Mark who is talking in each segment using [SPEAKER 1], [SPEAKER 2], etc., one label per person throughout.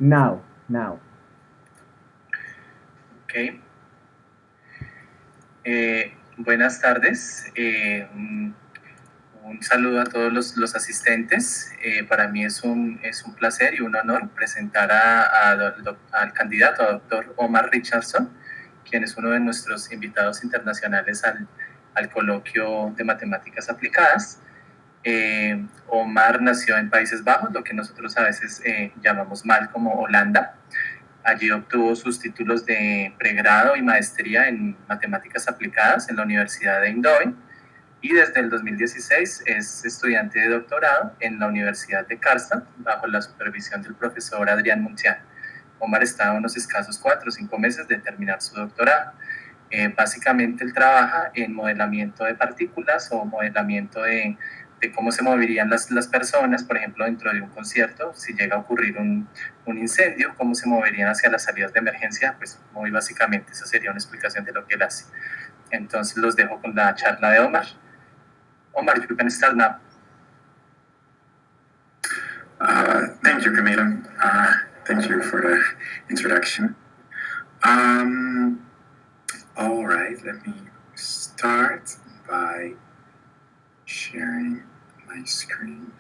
[SPEAKER 1] Now.
[SPEAKER 2] Ok. Buenas tardes. Un saludo a todos los asistentes. Para mí es un placer y un honor presentar al candidato, a doctor Omar Richardson, quien es uno de nuestros invitados internacionales al coloquio de matemáticas aplicadas. Omar nació en Países Bajos, lo que nosotros a veces llamamos mal como Holanda. Allí obtuvo sus títulos de pregrado y maestría en matemáticas aplicadas en la Universidad de Eindhoven y desde el 2016 es estudiante de doctorado en la Universidad de Karlstad bajo la supervisión del profesor Adrián Muncián. Omar está a unos escasos 4 o 5 meses de terminar su doctorado. Básicamente él trabaja en modelamiento de partículas o modelamiento de cómo se moverían las personas, por ejemplo, dentro de un concierto, si llega a ocurrir un incendio, cómo se moverían hacia las salidas de emergencia, pues muy básicamente esa sería una explicación de lo que él hace. Entonces los dejo con la charla de Omar. Omar, you can start now.
[SPEAKER 3] Thank you, Camila. Thank you for the introduction. All right, let me start by sharing my screen.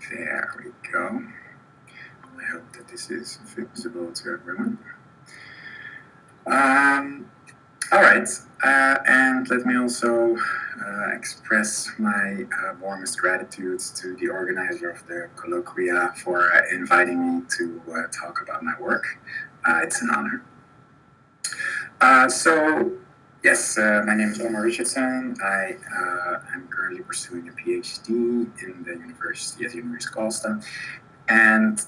[SPEAKER 3] There we go. I hope that this is visible to everyone. All right, and let me also express my warmest gratitude to the organizer of the colloquia for inviting me to talk about my work. It's an honor. Yes, my name is Omar Richardson. I am currently pursuing a PhD in the University of IVColoquioMatematicasUMNG, and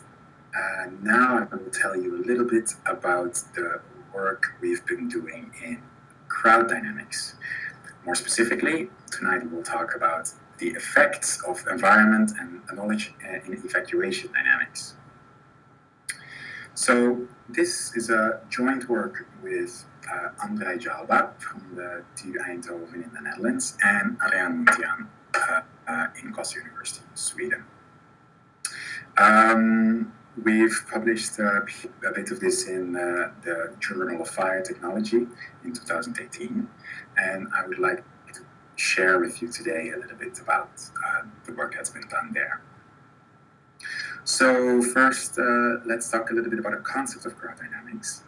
[SPEAKER 3] now I will tell you a little bit about the work we've been doing in crowd dynamics. More specifically, tonight we will talk about the effects of environment and knowledge in evacuation dynamics. So this is a joint work with André Jalba from the TU Eindhoven in the Netherlands and Adriaan Munciaan in Karlstad University in Sweden. We've published a bit of this in the Journal of Fire Technology in 2018, and I would like to share with you today a little bit about the work that's been done there. So first, let's talk a little bit about the concept of crowd dynamics.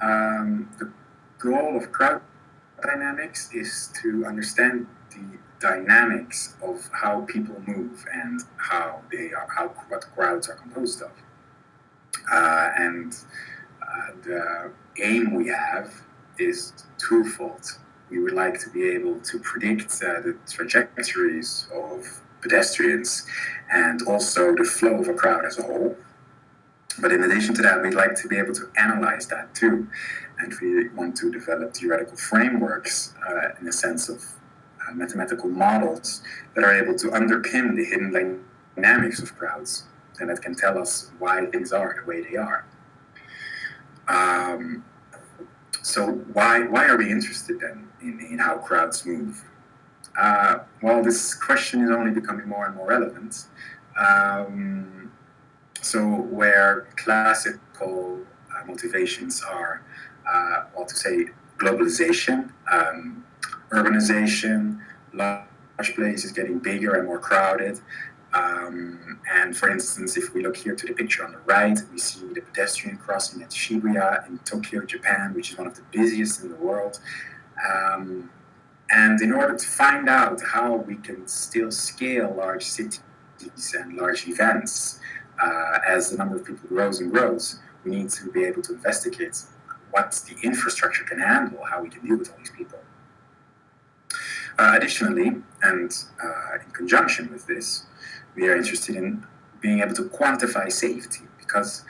[SPEAKER 3] The goal of crowd dynamics is to understand the dynamics of how people move and what crowds are composed of. The aim we have is twofold. We would like to be able to predict the trajectories of pedestrians and also the flow of a crowd as a whole. But in addition to that, we'd like to be able to analyze that too. And we want to develop theoretical frameworks in the sense of mathematical models that are able to underpin the hidden dynamics of crowds and that can tell us why things are the way they are. So why are we interested then in how crowds move? Well, this question is only becoming more and more relevant. So where classical motivations are, globalization, urbanization, large places getting bigger and more crowded. And for instance, if we look here to the picture on the right, we see the pedestrian crossing at Shibuya in Tokyo, Japan, which is one of the busiest in the world. And in order to find out how we can still scale large cities and large events as the number of people grows and grows, we need to be able to investigate what the infrastructure can handle, how we can deal with all these people. Additionally, and in conjunction with this, we are interested in being able to quantify safety because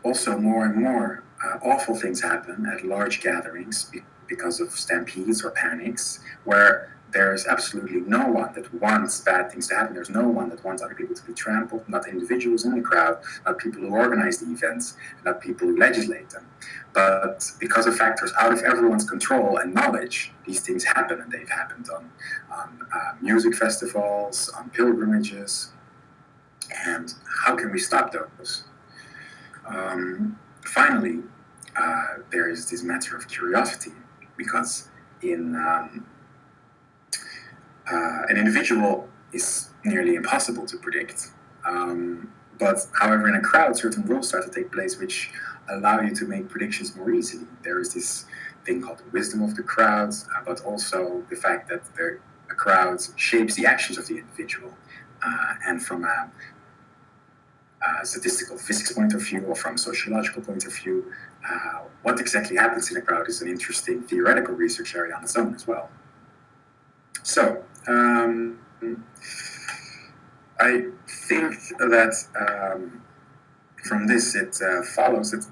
[SPEAKER 3] also more and more awful things happen at large gatherings because of stampedes or panics, where there is absolutely no one that wants bad things to happen. There's no one that wants other people to be trampled, not individuals in the crowd, not people who organize the events, not people who legislate them. But because of factors out of everyone's control and knowledge, these things happen, and they've happened on music festivals, on pilgrimages. And how can we stop those? Finally, there is this matter of curiosity, because an individual is nearly impossible to predict. But however, in a crowd, certain rules start to take place which allow you to make predictions more easily. There is this thing called the wisdom of the crowd, but also the fact that the crowd shapes the actions of the individual. And from a statistical physics point of view, or from a sociological point of view, what exactly happens in a crowd is an interesting theoretical research area on its own as well. So, I think that from this it follows that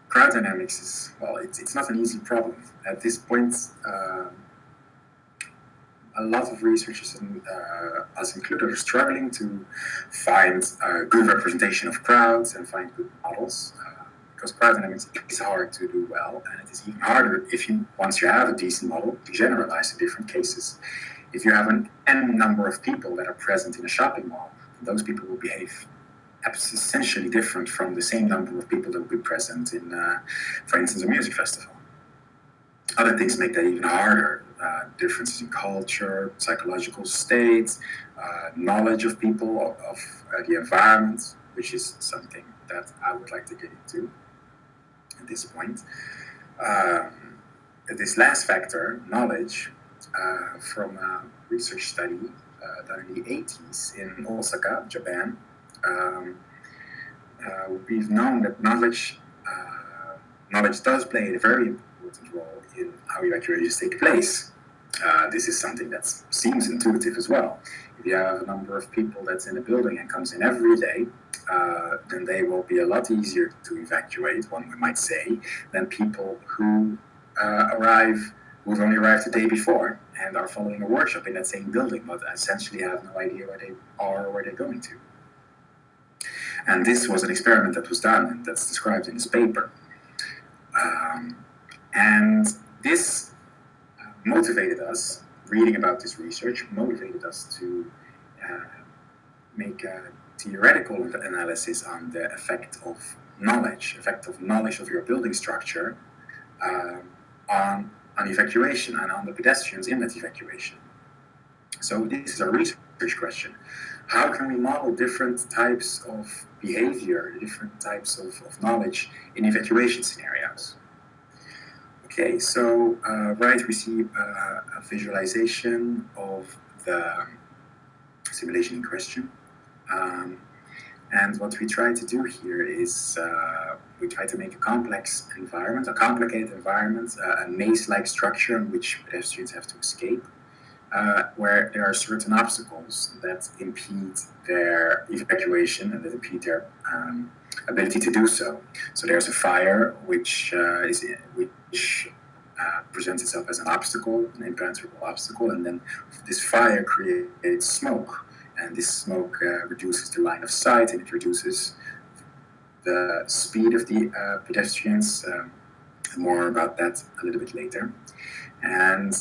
[SPEAKER 3] crowd dynamics is, well, it's not an easy problem. At this point, a lot of researchers, us included, are struggling to find a good representation of crowds and find good models, because crowd dynamics is hard to do well, and it is even harder once you have a decent model, to generalize to different cases. If you have an n number of people that are present in a shopping mall, those people will behave essentially different from the same number of people that will be present in, for instance, a music festival. Other things make that even harder. Differences in culture, psychological states, knowledge of people, of the environment, which is something that I would like to get into at this point. This last factor, knowledge, from a research study done in the 80s in Osaka, Japan, we've known that knowledge does play a very important role in how evacuations take place. This is something that seems intuitive as well. If you have a number of people that's in a building and comes in every day, then they will be a lot easier to evacuate, one might say, than people who who've only arrived the day before and are following a workshop in that same building, but essentially have no idea where they are or where they're going to. And this was an experiment that was done, and that's described in this paper. And this motivated us, reading about this research, motivated us to make a theoretical analysis on the effect of knowledge of your building structure on evacuation and on the pedestrians in that evacuation. So this is a research question. How can we model different types of behavior, different types of knowledge in evacuation scenarios? Okay, so we see a visualization of the simulation in question. And what we try to do here is we try to make a complex environment, a complicated environment, a maze-like structure in which pedestrians have to escape, where there are certain obstacles that impede their evacuation and that impede their ability to do so. So there's a fire which presents itself as an obstacle, an impenetrable obstacle, and then this fire creates smoke. And this smoke reduces the line of sight, and it reduces the speed of the pedestrians. More about that a little bit later. And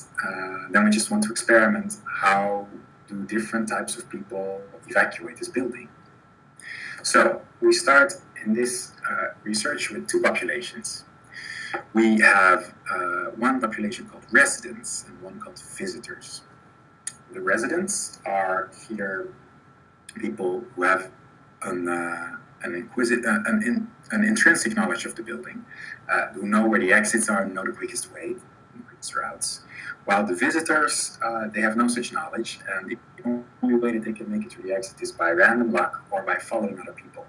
[SPEAKER 3] then we just want to experiment how do different types of people evacuate this building. So we start in this research with two populations. We have one population called residents and one called visitors. The residents are here people who have an intrinsic knowledge of the building, who know where the exits are and know the quickest way, the quickest routes. While the visitors, they have no such knowledge, and the only way that they can make it to the exit is by random luck or by following other people.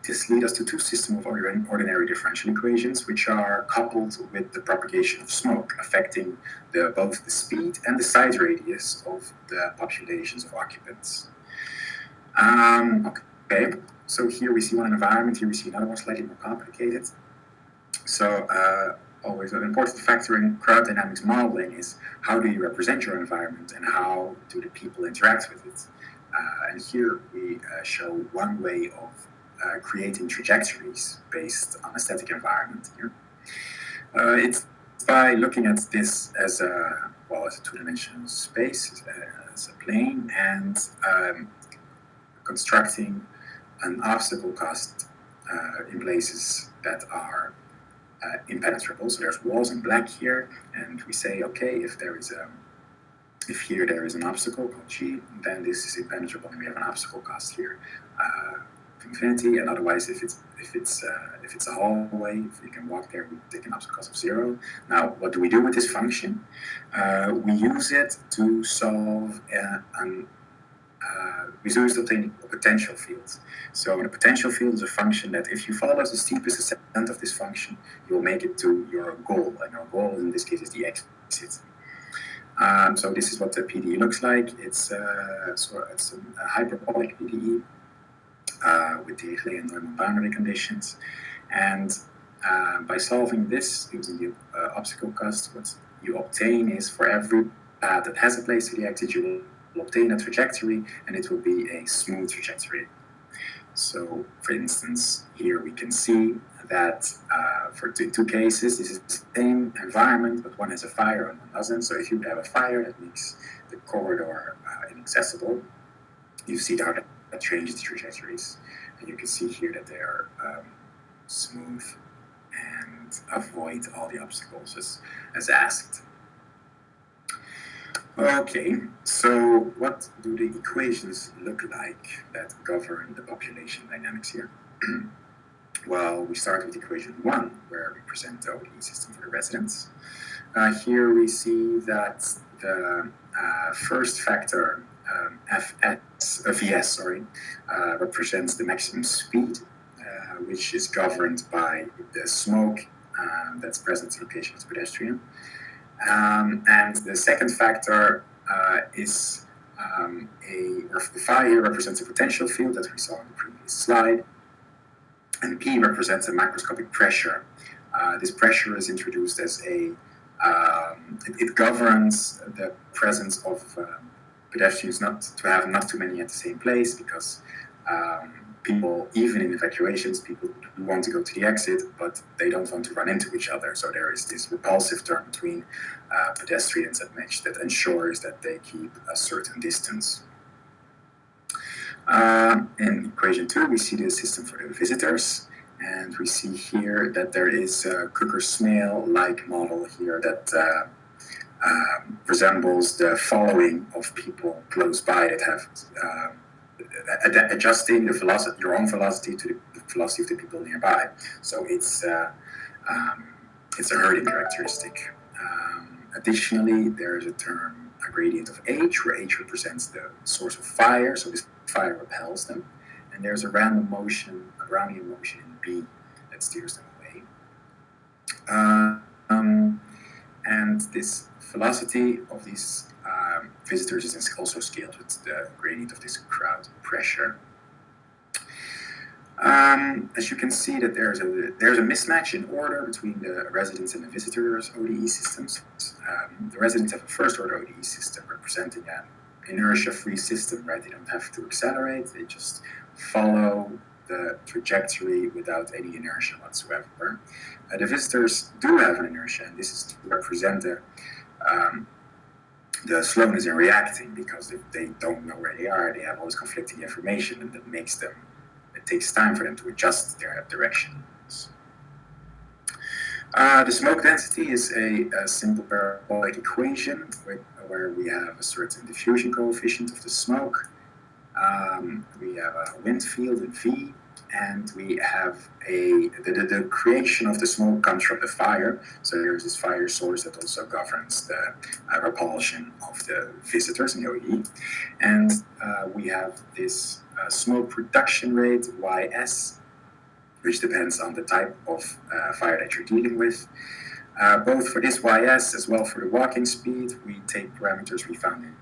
[SPEAKER 3] This leads us to two systems of ordinary differential equations, which are coupled with the propagation of smoke, affecting both the speed and the size radius of the populations of occupants. Okay, so here we see one environment, here we see another one slightly more complicated. So always an important factor in crowd dynamics modeling is how do you represent your environment and how do the people interact with it. And here we show one way of creating trajectories based on a static environment here. It's by looking at this as a two-dimensional space, as a plane, and constructing an obstacle cost in places that are impenetrable. So there's walls in black here, and we say, okay, if here there is an obstacle called G, then this is impenetrable, and we have an obstacle cost here of infinity. And otherwise, if it's a hallway, if you can walk there, we take an obstacle cost of 0. Now, what do we do with this function? We use it to solve we use it to obtain a potential field. So a potential field is a function that if you follow the steepest ascent of this function, you'll make it to your goal. And your goal in this case is the exit. So this is what the PDE looks like. It's a hyperbolic PDE with the Rayleigh and Neumann boundary conditions. And by solving this using the obstacle cost, what you obtain is for every path that has a place to the exit, you will obtain a trajectory, and it will be a smooth trajectory. So, for instance, here we can see that for two cases, this is the same environment, but one has a fire and one doesn't. So if you have a fire, that makes the corridor inaccessible. You see how that changes the trajectories. And you can see here that they are smooth and avoid all the obstacles as asked. Okay, so what do the equations look like that govern the population dynamics here? Well, we start with equation 1, where we present the ODE system for the residents. Here we see that the first factor, Vs, represents the maximum speed, which is governed by the smoke that's present at the location of the pedestrian. And the second factor is the phi here represents a potential field that we saw in the previous slide, and P represents a macroscopic pressure. This pressure is introduced as it governs the presence of pedestrians not too many at the same place, because people, even in evacuations, people want to go to the exit, but they don't want to run into each other. So there is this repulsive term between pedestrians that ensures that they keep a certain distance. In equation 2, we see the system for the visitors, and we see here that there is a Kruger-Smale-like model here that resembles the following of people close by that have adjusting the velocity, your own velocity, to the velocity of the people nearby. So it's a herding characteristic. Additionally, there is a term, a gradient of h, where h represents the source of fire, so this fire repels them. And there's a random motion, a Brownian motion in B that steers them away. And this velocity of these visitors is also scaled with the gradient of this crowd pressure. As you can see, that there's a mismatch in order between the residents and the visitors' ODE systems. The residents have a first order ODE system representing an inertia-free system, right? They don't have to accelerate, they just follow the trajectory without any inertia whatsoever. The visitors do have an inertia, and this is to represent the slowness in reacting, because if they don't know where they are, they have all this conflicting information, and that makes them, it takes time for them to adjust their direction. The smoke density is a simple parabolic equation where we have a certain diffusion coefficient of the smoke. We have a wind field in V, and we have the creation of the smoke comes from the fire. So there's this fire source that also governs the repulsion of the visitors in the OE. And we have this smoke production rate, Ys, which depends on the type of fire that you're dealing with. Both for this Ys as well for the walking speed, we take parameters we found in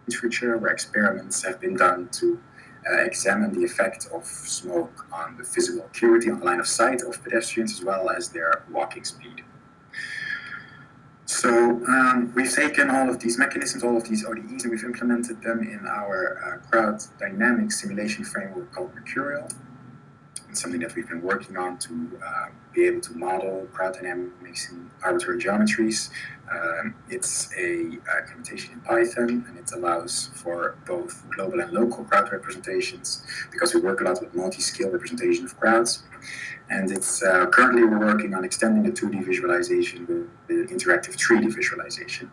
[SPEAKER 3] literature where experiments have been done to examine the effect of smoke on the physical acuity, on the line of sight of pedestrians, as well as their walking speed. So we've taken all of these mechanisms, all of these ODEs, and we've implemented them in our crowd dynamic simulation framework called Mercurial. It's something that we've been working on to be able to model crowd dynamics in arbitrary geometries. It's a implementation in Python, and it allows for both global and local crowd representations, because we work a lot with multi-scale representation of crowds. And it's currently we're working on extending the 2D visualization with the interactive 3D visualization.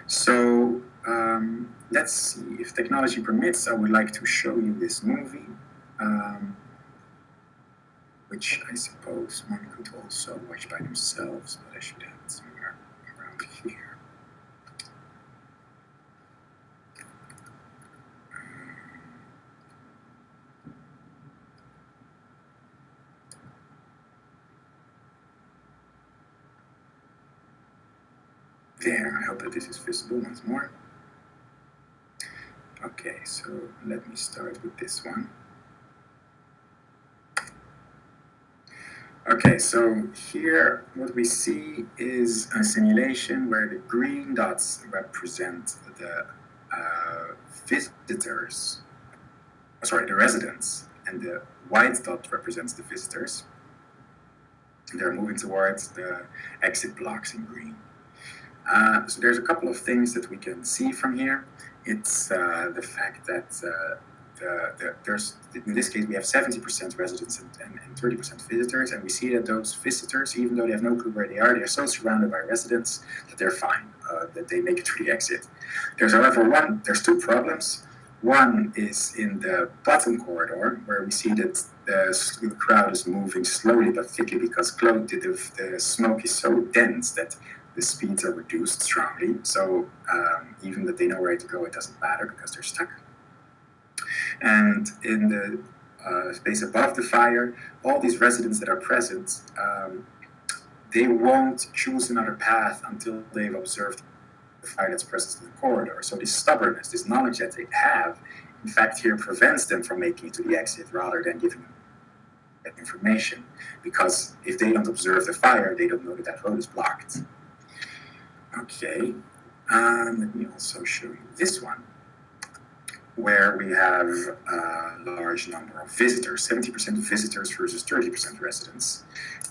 [SPEAKER 3] So let's see, if technology permits, I would like to show you this movie, which I suppose one could also watch by themselves, but I should have it somewhere around here. There, I hope that this is visible once more. Okay, so let me start with this one. Okay, so here what we see is a simulation where the green dots represent the visitors, sorry, the residents, and the white dot represents the visitors. They're moving towards the exit blocks in green. So there's a couple of things that we can see from here. It's the fact that there's, in this case, we have 70% residents and 30% visitors, and we see that those visitors, even though they have no clue where they are so surrounded by residents that they're fine, that they make it through the exit. There's, however, there's two problems. One is in the bottom corridor, where we see that the crowd is moving slowly but thickly, because the smoke is so dense that the speeds are reduced strongly. So even that they know where to go, it doesn't matter because they're stuck. And in the space above the fire, all these residents that are present, they won't choose another path until they've observed the fire that's present in the corridor. So this stubbornness, this knowledge that they have, in fact, here prevents them from making it to the exit rather than giving them that information. Because if they don't observe the fire, they don't know that that road is blocked. Okay, let me also show you this one, where we have a large number of visitors, 70% visitors versus 30% residents.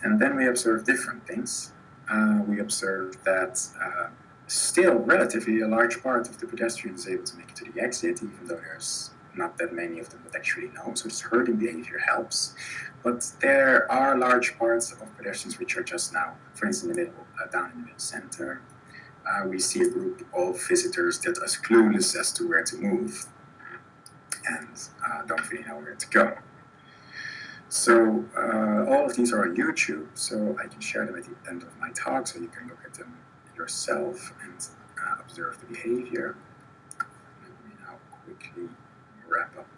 [SPEAKER 3] And then we observe different things. We observe that still relatively a large part of the pedestrians is able to make it to the exit, even though there's not that many of them that actually know. So this herding behavior helps. But there are large parts of pedestrians which are just now, for instance, in the middle, down in the middle center. We see a group of visitors that are clueless as to where to move and don't really know where to go. So all of these are on YouTube, so I can share them at the end of my talk, so you can look at them yourself and observe the behavior. Let me now quickly wrap up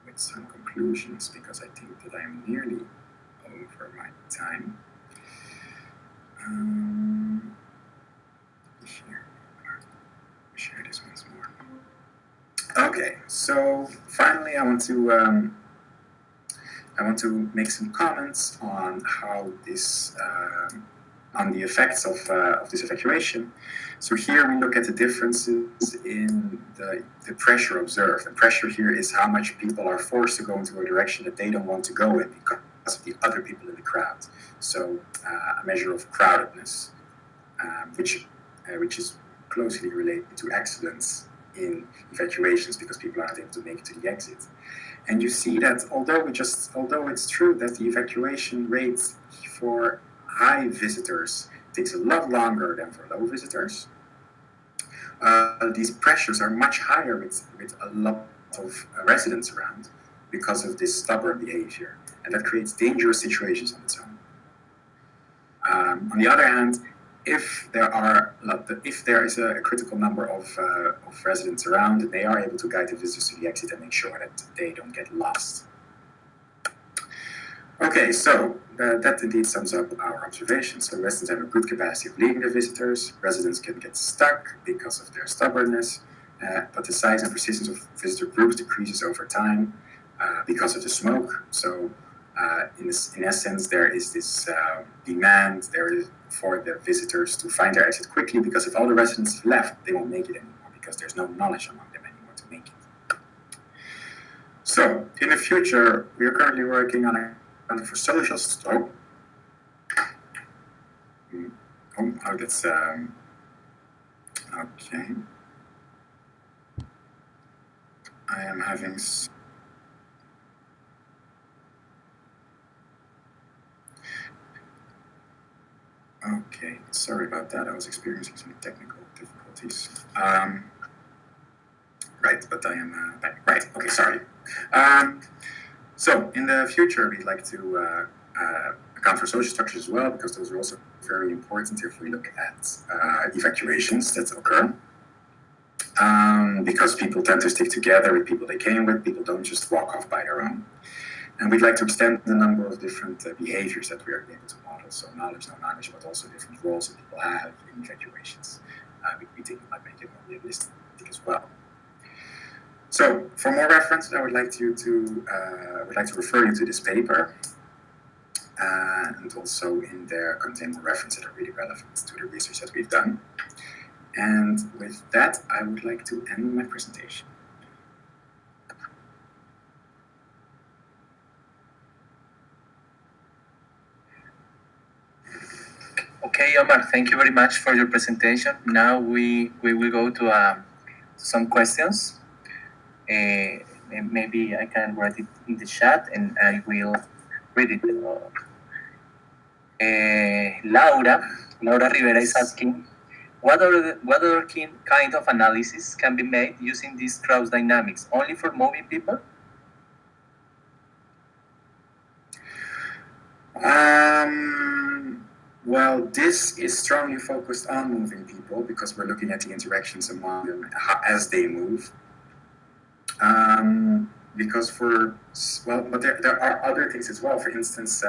[SPEAKER 3] with some conclusions, because I think that I'm nearly over my time. Share this once more. Okay, so finally I want to make some comments on how this on the effects of this evacuation. So here we look at the differences in the pressure observed. The pressure here is how much people are forced to go into a direction that they don't want to go in because of the other people in the crowd. So a measure of crowdedness, which is closely related to accidents in evacuations, because people are not able to make it to the exit. And you see that although it's true that the evacuation rate for high visitors takes a lot longer than for low visitors, these pressures are much higher with a lot of residents around because of this stubborn behavior, and that creates dangerous situations on its own. On the other hand, if there is a critical number of residents around, they are able to guide the visitors to the exit and make sure that they don't get lost. Okay, so that indeed sums up our observations. So residents have a good capacity of leading the visitors. Residents can get stuck because of their stubbornness, but the size and persistence of visitor groups decreases over time because of the smoke. So In essence, there is this demand there is for the visitors to find their exit quickly, because if all the residents left, they won't make it anymore, because there's no knowledge among them anymore to make it. So, in the future, we are currently working on a counter for social stroke. Oh, that's okay. I am having. Okay, sorry about that. I was experiencing some technical difficulties. Right, but I am back. Right, okay, sorry. So, in the future, we'd like to account for social structures as well, because those are also very important if we look at evacuations that occur. Because people tend to stick together with people they came with, people don't just walk off by their own. And we'd like to extend the number of different behaviors that we are able to model. So knowledge, no-knowledge, but also different roles that people have in evacuations. We think it might make it more realistic as well. So for more reference, I would like to refer you to this paper. And also in there contain more references that are really relevant to the research that we've done. And with that, I would like to end my presentation.
[SPEAKER 2] Okay, Omar, thank you very much for your presentation. Now we will go to some questions. Maybe I can write it in the chat and I will read it. Laura Rivera is asking, what other kind of analysis can be made using these crowd dynamics? Only for moving people?
[SPEAKER 3] Well, this is strongly focused on moving people, because we're looking at the interactions among them as they move. Because but there are other things as well. For instance,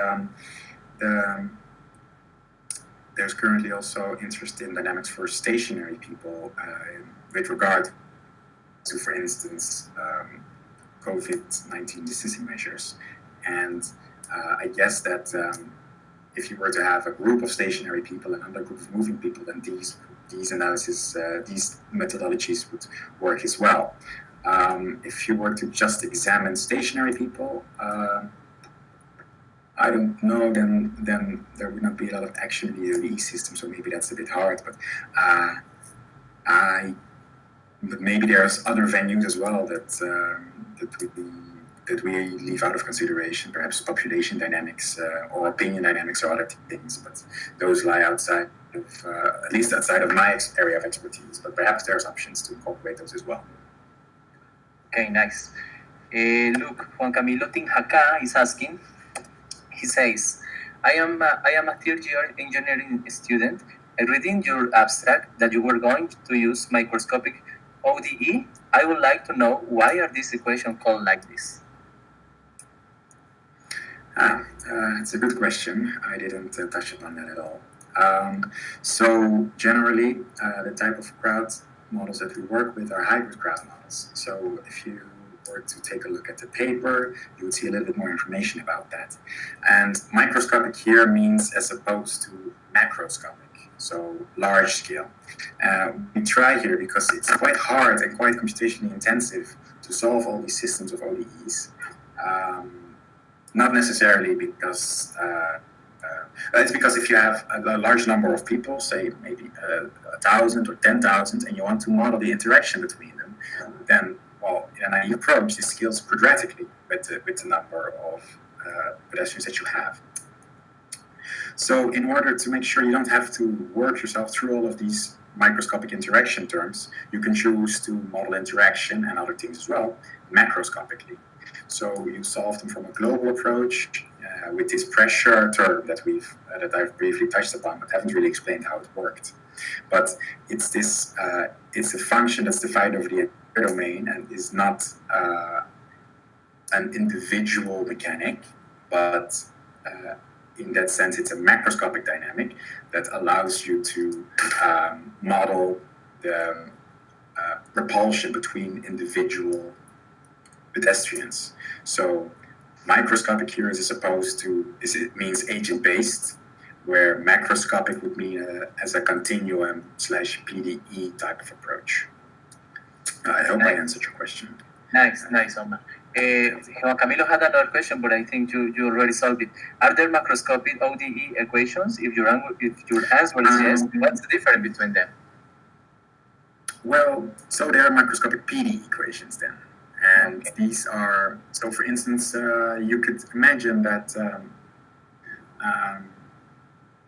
[SPEAKER 3] there's currently also interest in dynamics for stationary people with regard to, for instance, COVID-19 distancing measures. And I guess that if you were to have a group of stationary people and another group of moving people, then these analysis, these methodologies would work as well. If you were to just examine stationary people, I don't know, then there would not be a lot of action in the EOD system, so maybe that's a bit hard. But but maybe there's other venues as well that we leave out of consideration, perhaps population dynamics or opinion dynamics or other things. But those lie outside of, at least outside of my area of expertise. But perhaps there's options to incorporate those as well.
[SPEAKER 2] Okay, nice. Look, Juan Camilo Tinjaca is asking. He says, I am a third-year engineering student. I read in your abstract that you were going to use microscopic ODE. I would like to know, why are these equations called like this?
[SPEAKER 3] It's a good question. I didn't touch upon that at all. So generally, the type of crowd models that we work with are hybrid crowd models. So if you were to take a look at the paper, you would see a little bit more information about that. And microscopic here means as opposed to macroscopic, so large scale. We try here because it's quite hard and quite computationally intensive to solve all these systems of ODEs. Not necessarily because it's because if you have a large number of people, say maybe 1,000 or 10,000, and you want to model the interaction between them, then, well, in a naive approach, this scales quadratically with the number of pedestrians that you have. So in order to make sure you don't have to work yourself through all of these microscopic interaction terms, you can choose to model interaction and other things as well macroscopically. So you solve them from a global approach with this pressure term that I've briefly touched upon, but haven't really explained how it worked. But it's this it's a function that's defined over the domain and is not an individual mechanic, but in that sense, it's a macroscopic dynamic that allows you to model the repulsion between individual pedestrians. So Microscopic here is opposed to, it means agent-based, where macroscopic would mean as a continuum / PDE type of approach. I hope I answered your question.
[SPEAKER 2] Nice, Omar. Juan Camilo had another question, but I think you already solved it. Are there macroscopic ODE equations? If your answer is yes, what's the difference between them?
[SPEAKER 3] Well, so there are macroscopic PD equations then. And these are, so for instance, you could imagine that,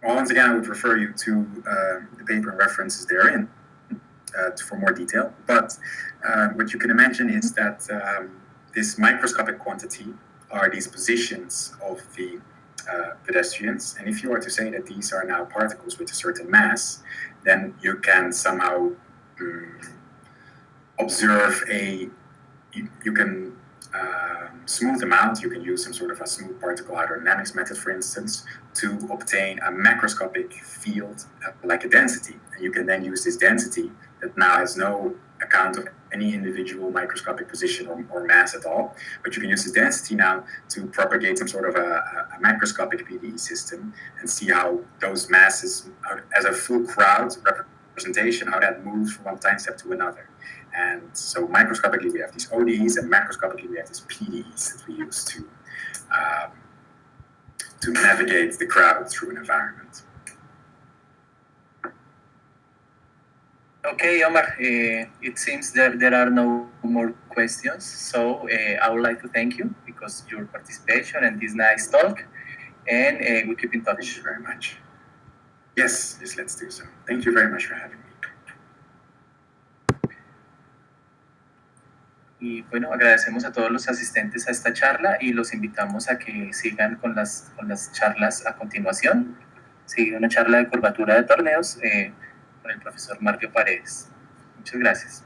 [SPEAKER 3] well, once again, I would refer you to the paper and references therein for more detail. But what you can imagine is that this microscopic quantity are these positions of the pedestrians. And if you were to say that these are now particles with a certain mass, then you can somehow observe you can smooth them out. You can use some sort of a smooth particle hydrodynamics method, for instance, to obtain a macroscopic field like a density. And you can then use this density that now has no account of any individual microscopic position or mass at all. But you can use this density now to propagate some sort of a macroscopic PDE system and see how those masses, as a full crowd representation, how that moves from one time step to another. And so microscopically we have these ODEs, and macroscopically we have these PDEs that we use to navigate the crowd through an environment.
[SPEAKER 2] Okay, Omar, it seems that there are no more questions. So I would like to thank you because your participation and this nice talk, and we keep in touch.
[SPEAKER 3] Thank you very much. Yes, let's do so. Thank you very much for having me.
[SPEAKER 2] Y bueno, agradecemos a todos los asistentes a esta charla y los invitamos a que sigan con las charlas a continuación. Sigue una charla de curvatura de torneos con el profesor Mario Paredes. Muchas gracias.